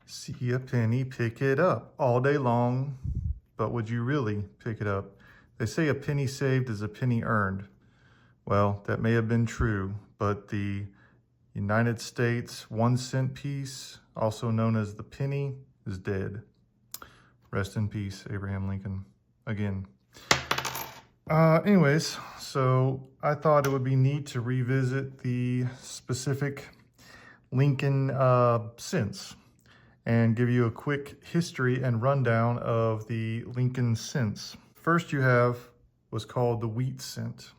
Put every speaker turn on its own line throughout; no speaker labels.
See a penny, pick it up all day long, but would you really pick it up? They say a penny saved is a penny earned. Well, that may have been true, but the United States 1 cent piece, also known as the penny, is dead. Rest in peace, Abraham Lincoln. Again. Anyways, so I thought it would be neat to revisit the specific Lincoln cents and give you a quick history and rundown of the Lincoln cents. First you have what's called the wheat cent.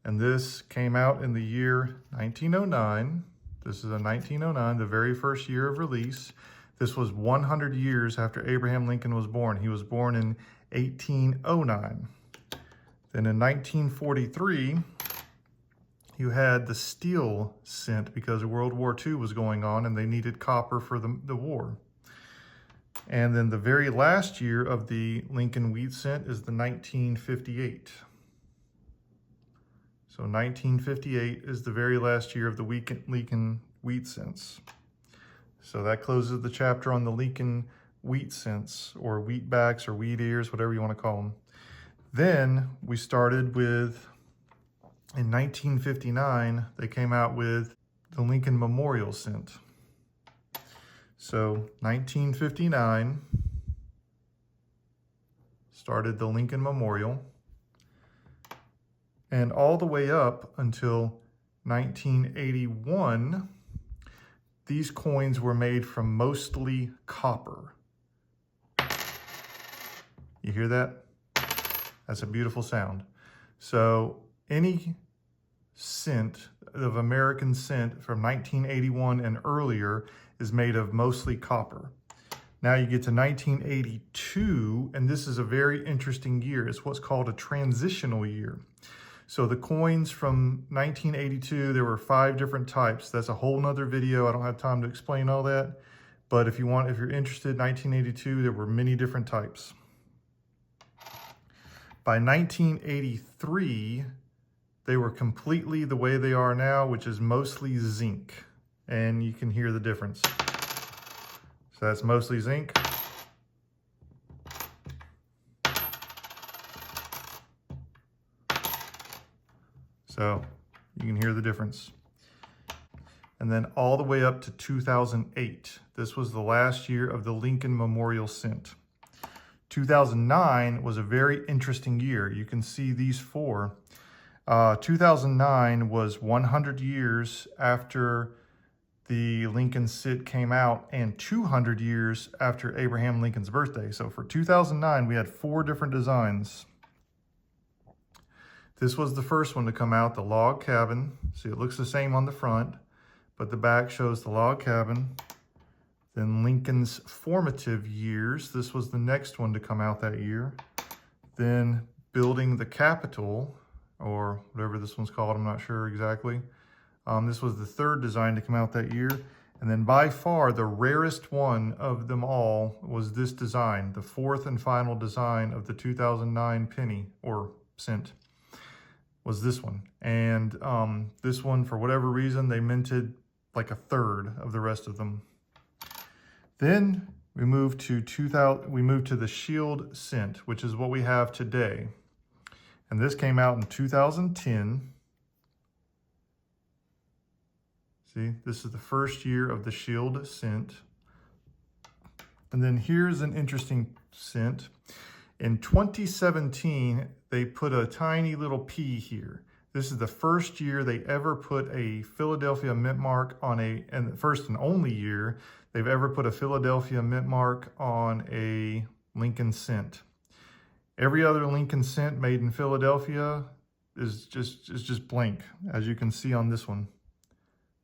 And this came out in the year 1909. This is a 1909, the very first year of release. This was 100 years after Abraham Lincoln was born. He was born in 1809. Then in 1943, you had the steel cent because World War II was going on and they needed copper for the war. And then the very last year of the Lincoln wheat cent is the 1958. So 1958 is the very last year of the Lincoln wheat cents. So that closes the chapter on the Lincoln wheat cents, or wheat backs, or wheat ears, whatever you want to call them. Then we started with, in 1959, they came out with the Lincoln Memorial Cent. So 1959 started the Lincoln Memorial, and all the way up until 1981, these coins were made from mostly copper. You hear that? That's a beautiful sound. So any cent of American cent from 1981 and earlier is made of mostly copper. Now you get to 1982, and this is a very interesting year. It's what's called a transitional year. So the coins from 1982, there were 5 different types. That's a whole nother video. I don't have time to explain all that. But if you're interested, 1982, there were many different types. By 1983, they were completely the way they are now, which is mostly zinc. And you can hear the difference. So that's mostly zinc. So you can hear the difference. And then all the way up to 2008. This was the last year of the Lincoln Memorial Cent. 2009 was a very interesting year. You can see these 4. 2009 was 100 years after the Lincoln cent came out and 200 years after Abraham Lincoln's birthday. So for 2009, we had 4 different designs. This was the first one to come out, the log cabin. See, it looks the same on the front, but the back shows the log cabin. Then Lincoln's formative years. This was the next one to come out that year. Then building the Capitol, or whatever this one's called, I'm not sure exactly. This was the 3rd design to come out that year. And then by far the rarest one of them all was this design, the 4th and final design of the 2009 penny, or cent, was this one. And this one, for whatever reason, they minted like a 1/3 of the rest of them. Then we moved to the Shield cent, which is what we have today. And this came out in 2010. See, this is the first year of the Shield cent. And then here's an interesting cent. In 2017, they put a tiny little P here. This is the first year they ever put a Philadelphia mint mark on and the first and only year they've ever put a Philadelphia mint mark on a Lincoln cent. Every other Lincoln cent made in Philadelphia is just blank, as you can see on this one.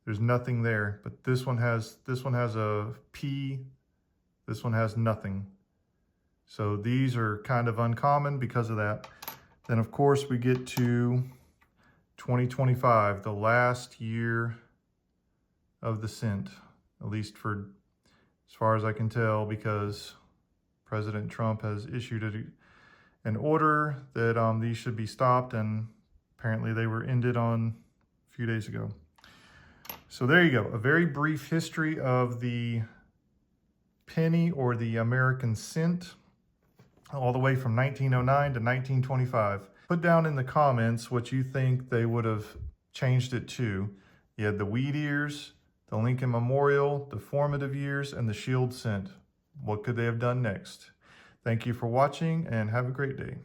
There's nothing there, but this one has a P, this one has nothing. So these are kind of uncommon because of that. Then of course we get to 2025, the last year of the cent, at least for as far as I can tell, because President Trump has issued an order that these should be stopped, and apparently they were ended on a few days ago. So there you go, a very brief history of the penny or the American cent, all the way from 1909 to 1925. Put down in the comments what you think they would have changed it to. You had the wheat ears, the Lincoln Memorial, the formative years, and the shield cent. What could they have done next? Thank you for watching and have a great day.